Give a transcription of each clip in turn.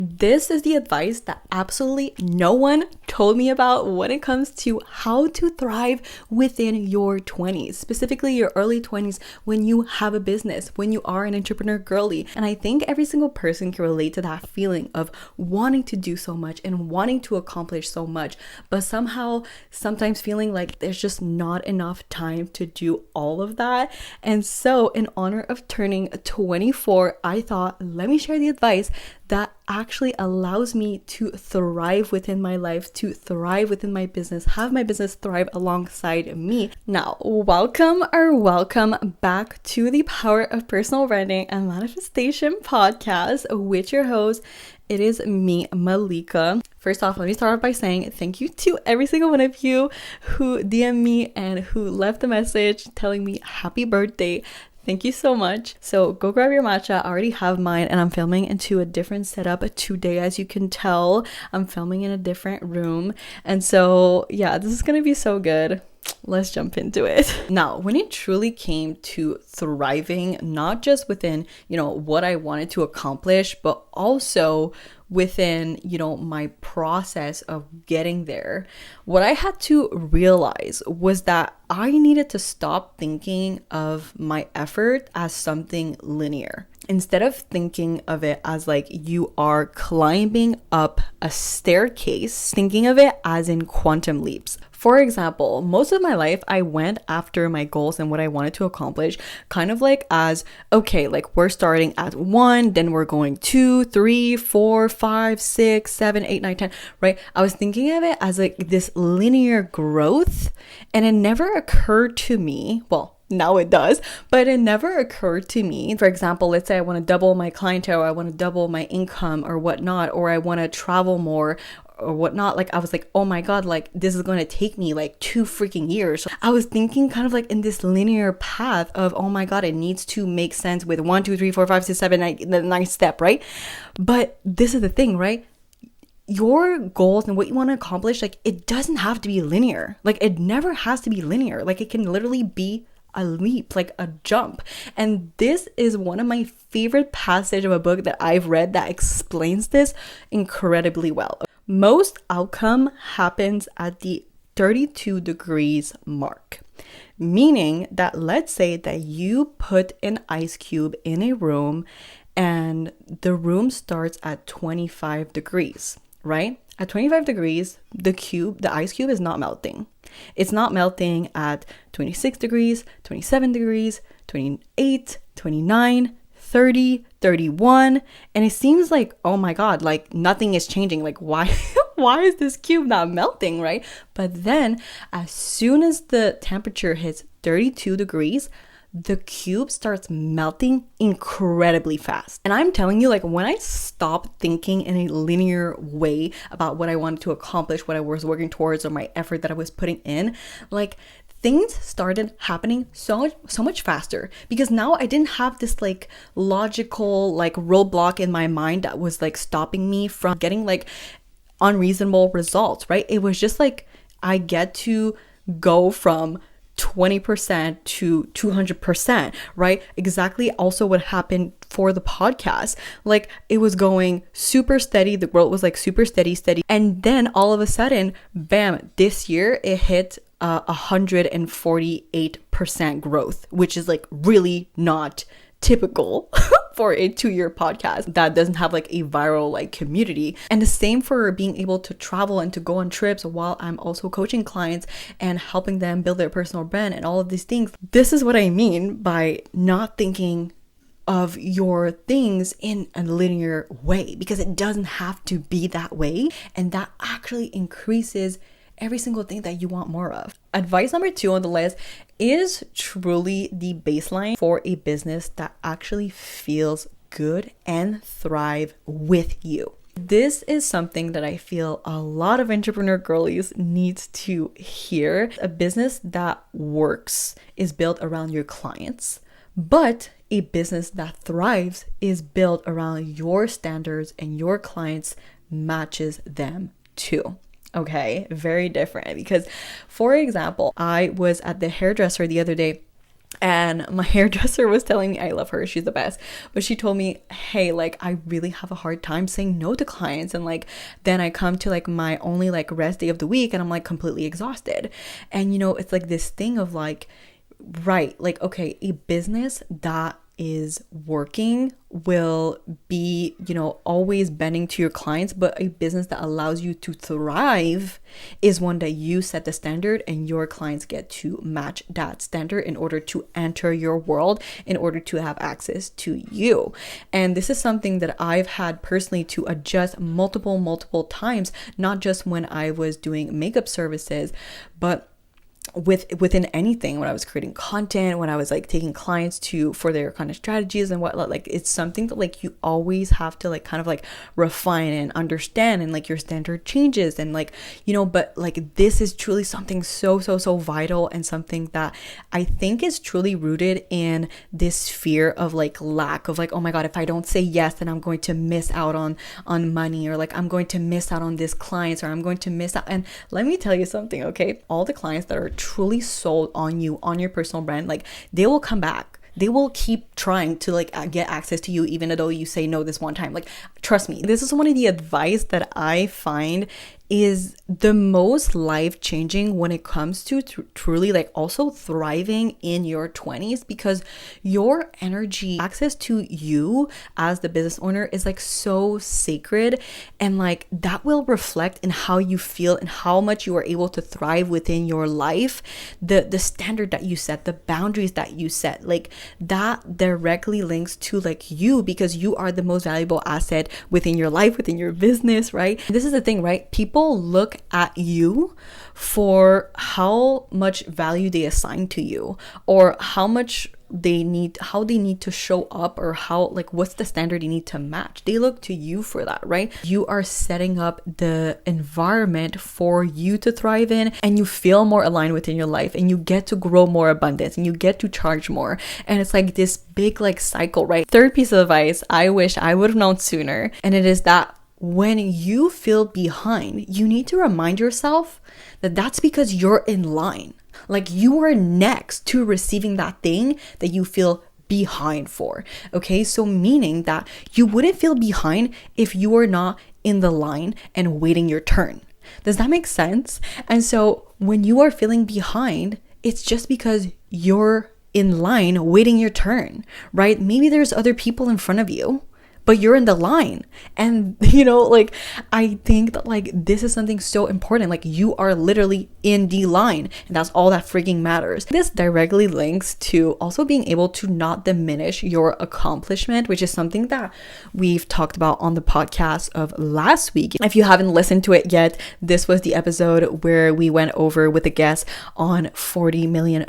This is the advice that absolutely no one told me about when it comes to how to thrive within your 20s, specifically your early 20s, when you have a business, when you are an entrepreneur girly. And I think every single person can relate to that feeling of wanting to do so much and wanting to accomplish so much, but somehow sometimes feeling like there's just not enough time to do all of that. And so in honor of turning 24, I thought, let me share the advice that actually allows me to thrive within my life, to thrive within my business, have my business thrive alongside me. Now, welcome back to the Power of Personal Branding and Manifestation podcast with your host. It is me, Malika. First off, let me start off by saying thank you to every single one of you who DM'd me and who left a message telling me happy birthday. Thank you so much. So go grab your matcha. I already have mine and I'm filming into a different setup today. As you can tell, I'm filming in a different room. And so yeah, this is gonna be so good. Let's jump into it. Now, when it truly came to thriving, not just within, what I wanted to accomplish, but also within, my process of getting there, what I had to realize was that I needed to stop thinking of my effort as something linear. Instead of thinking of it as like you are climbing up a staircase, thinking of it as in quantum leaps. For example, most of my life, I went after my goals and what I wanted to accomplish kind of like as, okay, like we're starting at 1, then we're going 2, 3, 4, 5, 6, 7, 8, 9, 10, right? I was thinking of it as like this linear growth, and it never occurred to me, well, now it does, but it never occurred to me. For example, let's say I want to double my clientele, or I want to double my income or whatnot, or I want to travel more or whatnot. Like I was like, oh my God, like this is going to take me like 2 freaking years. So I was thinking kind of like in this linear path of, oh my God, it needs to make sense with 1, 2, 3, 4, 5, 6, 7, 8, the 9th step, right? But this is the thing, right? Your goals and what you want to accomplish, like it doesn't have to be linear. Like it never has to be linear. Like it can literally be a leap, like a jump. And this is one of my favorite passages of a book that I've read that explains this incredibly well. Most outcome happens at the 32 degrees mark, meaning that let's say that you put an ice cube in a room and the room starts at 25 degrees, right? At 25 degrees, the ice cube is not melting. It's not melting at 26 degrees, 27 degrees, 28, 29, 30, 31. And it seems like, oh my God, like nothing is changing. Like why is this cube not melting, right? But then as soon as the temperature hits 32 degrees, the cube starts melting incredibly fast. And I'm telling you, like when I stopped thinking in a linear way about what I wanted to accomplish, what I was working towards, or my effort that I was putting in, like things started happening so much faster, because now I didn't have this like logical like roadblock in my mind that was like stopping me from getting like unreasonable results, right? It was just like I get to go from 20% to 200%, right? Exactly also what happened for the podcast. Like it was going super steady. The growth was like super steady. And then all of a sudden, bam, this year it hit 148% growth, which is like really not typical for a 2-year podcast that doesn't have like a viral like community. And the same for being able to travel and to go on trips while I'm also coaching clients and helping them build their personal brand and all of these things. This is what I mean by not thinking of your things in a linear way, because it doesn't have to be that way. And that actually increases every single thing that you want more of. Advice number 2 on the list is truly the baseline for a business that actually feels good and thrive with you. This is something that I feel a lot of entrepreneur girlies needs to hear. A business that works is built around your clients, but a business that thrives is built around your standards and your clients matches them too. Okay, very different. Because for example, I was at the hairdresser the other day And my hairdresser was telling me, I love her, she's the best, but she told me, hey, like I really have a hard time saying no to clients, and like then I come to like my only like rest day of the week and I'm like completely exhausted. And it's like this thing of like, right, like, okay, a business that is working will be, always bending to your clients, but a business that allows you to thrive is one that you set the standard and your clients get to match that standard in order to enter your world, in order to have access to you. And this is something that I've had personally to adjust multiple times, not just when I was doing makeup services, but within anything, when I was creating content, when I was like taking clients for their kind of strategies and whatnot. Like it's something that like you always have to like kind of like refine and understand, and like your standard changes, and like but like this is truly something so vital, and something that I think is truly rooted in this fear of like lack of like, oh my god, if I don't say yes, then I'm going to miss out on money, or like I'm going to miss out on this clients, or I'm going to miss out. And let me tell you something, okay? All the clients that are truly sold on you, on your personal brand, like they will come back. They will keep trying to like get access to you, even though you say no this one time. Like, trust me, this is one of the advice that I find is the most life-changing when it comes to truly like also thriving in your 20s, because your energy, access to you as the business owner is like so sacred, and like that will reflect in how you feel and how much you are able to thrive within your life. The standard that you set, the boundaries that you set, like that directly links to like you, because you are the most valuable asset within your life, within your business, right? This is the thing, right? People look at you for how much value they assign to you, or how they need to show up, or how like what's the standard you need to match. They look to you for that, right? You are setting up the environment for you to thrive in, and you feel more aligned within your life, and you get to grow more abundance, and you get to charge more, and it's like this big like cycle, right? Third piece of advice I wish I would have known sooner, and it is that when you feel behind, you need to remind yourself that that's because you're in line. Like you are next to receiving that thing that you feel behind for. Okay, so meaning that you wouldn't feel behind if you were not in the line and waiting your turn. Does that make sense? And so when you are feeling behind, it's just because you're in line waiting your turn, right? Maybe there's other people in front of you, but you're in the line. And like I think that like this is something so important. Like you are literally in the line, and that's all that freaking matters. This directly links to also being able to not diminish your accomplishment, which is something that we've talked about on the podcast of last week. If you haven't listened to it yet, this was the episode where we went over with a guest on $40 million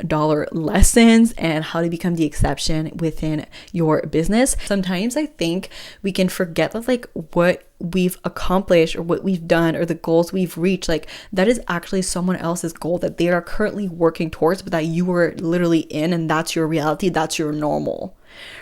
lessons and how to become the exception within your business. Sometimes I think we can forget that like what we've accomplished or what we've done or the goals we've reached, like that is actually someone else's goal that they are currently working towards, but that you were literally in, and that's your reality, that's your normal,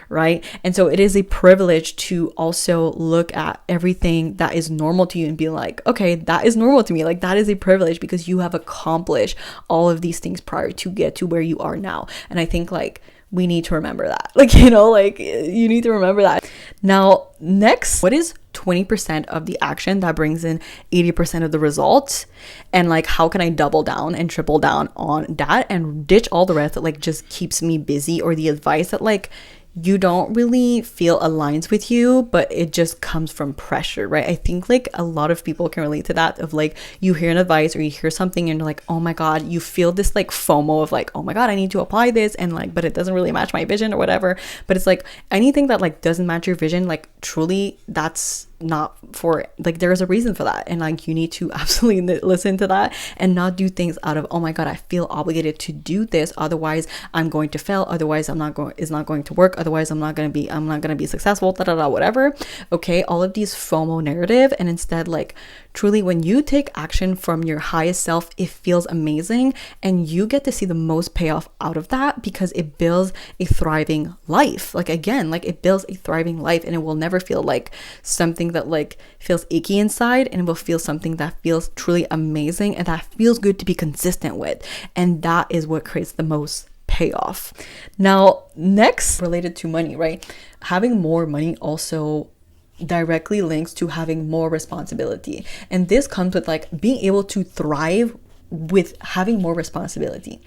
right? And so it is a privilege to also look at everything that is normal to you and be like, okay, that is normal to me. Like that is a privilege because you have accomplished all of these things prior to get to where you are now. And I think like we need to remember that. Like, like you need to remember that. Now, next, what is 20% of the action that brings in 80% of the results? And like, how can I double down and triple down on that and ditch all the rest that like just keeps me busy, or the advice that like you don't really feel aligns with you, but it just comes from pressure, right? I think like a lot of people can relate to that, of like you hear an advice or you hear something and you're like, oh my God, you feel this like FOMO of like, oh my God, I need to apply this, and like, but it doesn't really match my vision or whatever. But it's like anything that like doesn't match your vision, like truly that's not for, like there is a reason for that, and like you need to absolutely listen to that and not do things out of, oh my God, I feel obligated to do this, otherwise I'm going to fail, otherwise it's not going to work, otherwise I'm not going to be successful, whatever. Okay, all of these FOMO narrative. And instead, like truly when you take action from your highest self, it feels amazing, and you get to see the most payoff out of that, because it builds a thriving life. Like again, like it builds a thriving life, and it will never feel like something that like feels icky inside, and it will feel something that feels truly amazing and that feels good to be consistent with. And that is what creates the most payoff. Now, next, related to money, right? Having more money also directly links to having more responsibility. And this comes with like being able to thrive with having more responsibility,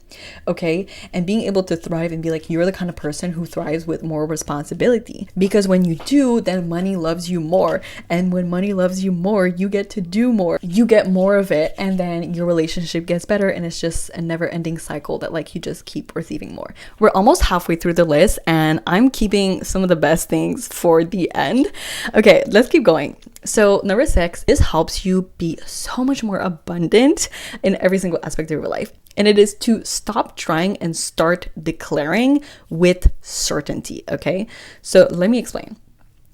okay? And being able to thrive and be like, you're the kind of person who thrives with more responsibility, because when you do, then money loves you more, and when money loves you more, you get to do more, you get more of it, and then your relationship gets better, and it's just a never-ending cycle that like you just keep receiving more. We're almost halfway through the list, and I'm keeping some of the best things for the end. Okay, let's keep going. So number 6, this helps you be so much more abundant in every single aspect of your life. And it is to stop trying and start declaring with certainty, okay? So let me explain.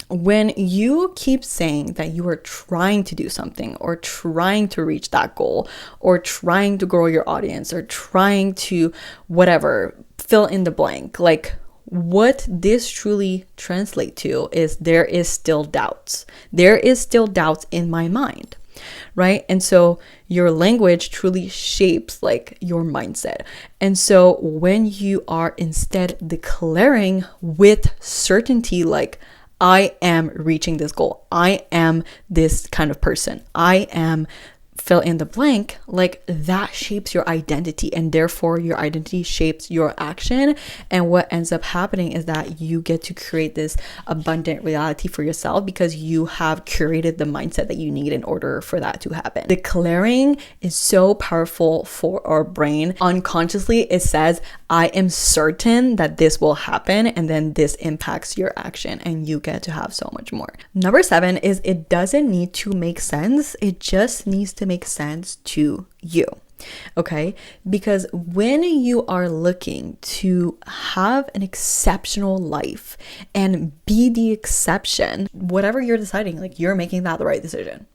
When you keep saying that you are trying to do something, or trying to reach that goal, or trying to grow your audience, or trying to whatever, fill in the blank, like what this truly translates to is there is still doubts. There is still doubts in my mind, right? And so your language truly shapes like your mindset. And so when you are instead declaring with certainty, like, I am reaching this goal, I am this kind of person, I am fill in the blank, like that shapes your identity, and therefore your identity shapes your action. And what ends up happening is that you get to create this abundant reality for yourself, because you have curated the mindset that you need in order for that to happen. Declaring is so powerful for our brain. Unconsciously, it says, I am certain that this will happen, and then this impacts your action, and you get to have so much more. Number 7 is it doesn't need to make sense. It just needs to make sense to you. Okay, because when you are looking to have an exceptional life and be the exception, whatever you're deciding, like you're making that the right decision.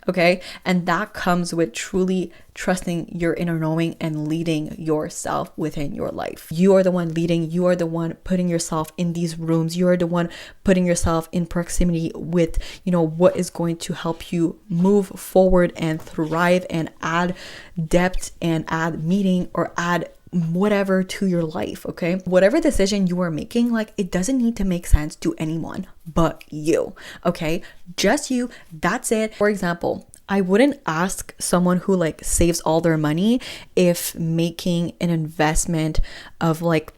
Okay, and that comes with truly trusting your inner knowing and leading yourself within your life. You are the one leading, you are the one putting yourself in these rooms, you are the one putting yourself in proximity with, what is going to help you move forward and thrive and add depth and add meaning or add whatever to your life. Okay, whatever decision you are making, like it doesn't need to make sense to anyone but you. Okay, just you, that's it. For example, I wouldn't ask someone who like saves all their money if making an investment of like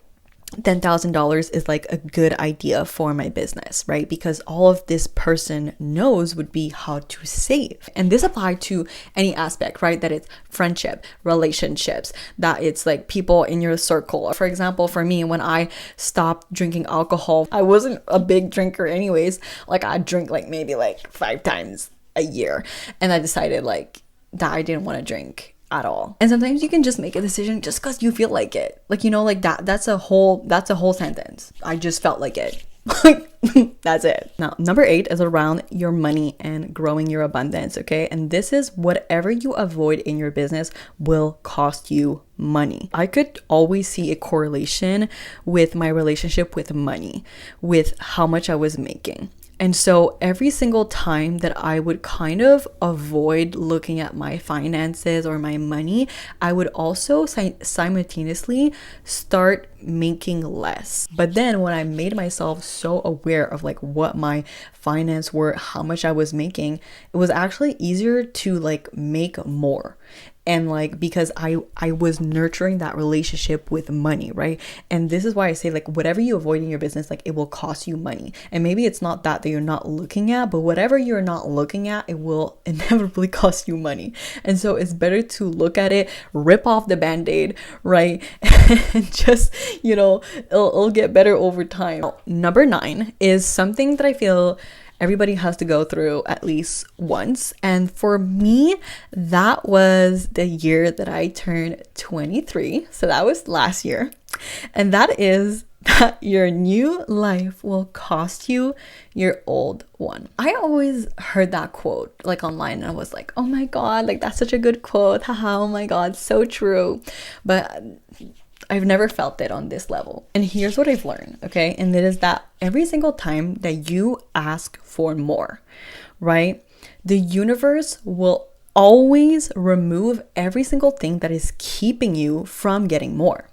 $10,000 is like a good idea for my business, right? Because all of this person knows would be how to save. And this applies to any aspect, right? That it's friendship, relationships, that it's like people in your circle. For example, for me, when I stopped drinking alcohol, I wasn't a big drinker anyways. Like I drink like maybe like 5 times a year. And I decided like that I didn't want to drink at all. And sometimes you can just make a decision just because you feel like it. Like, like that's a whole sentence. I just felt like it. That's it. Now, number 8 is around your money and growing your abundance. Okay. And this is whatever you avoid in your business will cost you money. I could always see a correlation with my relationship with money, with how much I was making. And so every single time that I would kind of avoid looking at my finances or my money, I would also simultaneously start making less. But then when I made myself so aware of like what my finance were, how much I was making, it was actually easier to like make more. And like, because I was nurturing that relationship with money, right? And this is why I say like, whatever you avoid in your business, like it will cost you money. And maybe it's not that you're not looking at, but whatever you're not looking at, it will inevitably cost you money. And so it's better to look at it, rip off the band-aid, right? And just, it'll get better over time. Number 9 is something that I feel everybody has to go through at least once. And for me, that was the year that I turned 23. So that was last year. And that is that your new life will cost you your old one. I always heard that quote like online, and I was like, oh my God, like that's such a good quote. Haha, oh my God, so true. But I've never felt it on this level. And here's what I've learned, okay? And it is that every single time that you ask for more, right? The universe will always remove every single thing that is keeping you from getting more.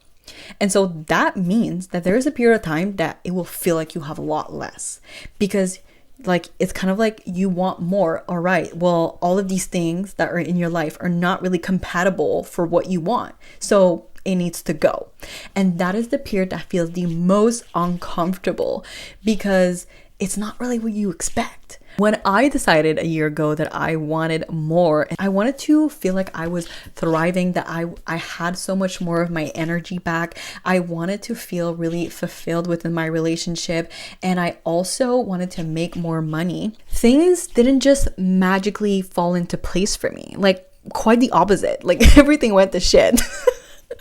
And so that means that there is a period of time that it will feel like you have a lot less, because like it's kind of like you want more. All right, well, all of these things that are in your life are not really compatible for what you want, so it needs to go. And that is the period that feels the most uncomfortable, because it's not really what you expect. When I decided a year ago that I wanted more, I wanted to feel like I was thriving, that I had so much more of my energy back. I wanted to feel really fulfilled within my relationship. And I also wanted to make more money. Things didn't just magically fall into place for me. Like, quite the opposite. Like, everything went to shit.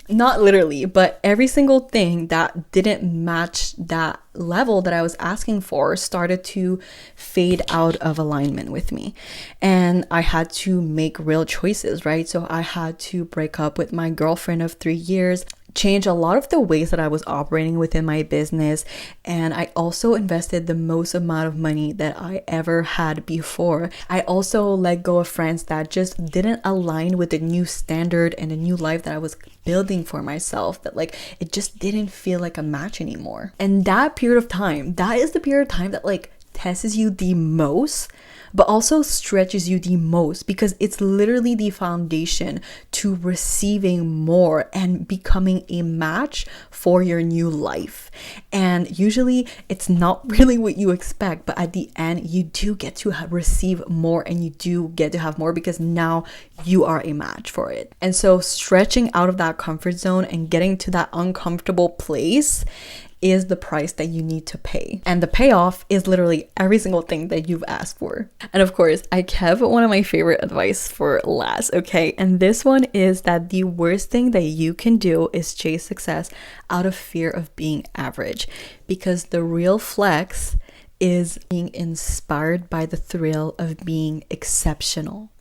Not literally, but every single thing that didn't match that level that I was asking for started to fade out of alignment with me. And I had to make real choices, right? So I had to break up with my girlfriend of 3 years, change a lot of the ways that I was operating within my business. And I also invested the most amount of money that I ever had before. I also let go of friends that just didn't align with the new standard and the new life that I was building for myself, that like it just didn't feel like a match anymore. And that period of time, that is the period of time that like tests you the most, but also stretches you the most, because it's literally the foundation to receiving more and becoming a match for your new life. And usually it's not really what you expect, but at the end you do get to receive more, and you do get to have more because now you are a match for it. And so stretching out of that comfort zone and getting to that uncomfortable place is the price that you need to pay. And the payoff is literally every single thing that you've asked for. And of course, I kept one of my favorite advice for last, okay? And this one is that the worst thing that you can do is chase success out of fear of being average, because the real flex is being inspired by the thrill of being exceptional.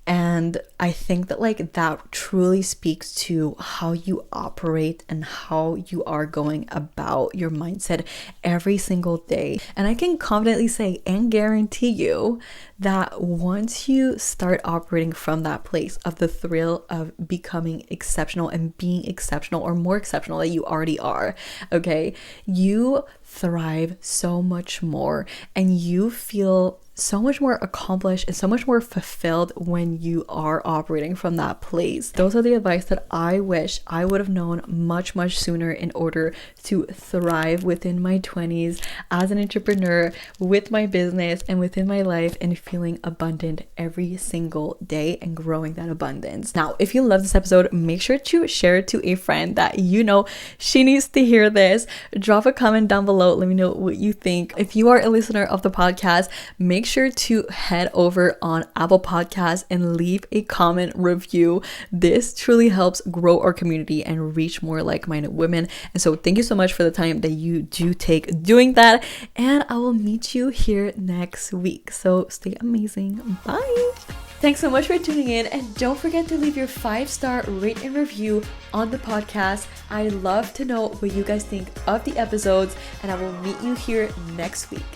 And I think that like that truly speaks to how you operate and how you are going about your mindset every single day. And I can confidently say and guarantee you that once you start operating from that place of the thrill of becoming exceptional and being exceptional, or more exceptional that you already are, okay, you thrive so much more and you feel so much more accomplished and so much more fulfilled when you are operating from that place. Those are the advice that I wish I would have known much sooner in order to thrive within my 20s as an entrepreneur, with my business and within my life, and feeling abundant every single day and growing that abundance. Now, if you love this episode, make sure to share it to a friend that you know she needs to hear this. Drop a comment down below. Let me know what you think. If you are a listener of the podcast, make sure to head over on Apple Podcasts and leave a comment review. This truly helps grow our community and reach more like-minded women. And so thank you so much for the time that you do take doing that. And I will meet you here next week. So stay amazing. Bye. Thanks so much for tuning in, and don't forget to leave your 5-star rate and review on the podcast. I love to know what you guys think of the episodes, and I will meet you here next week.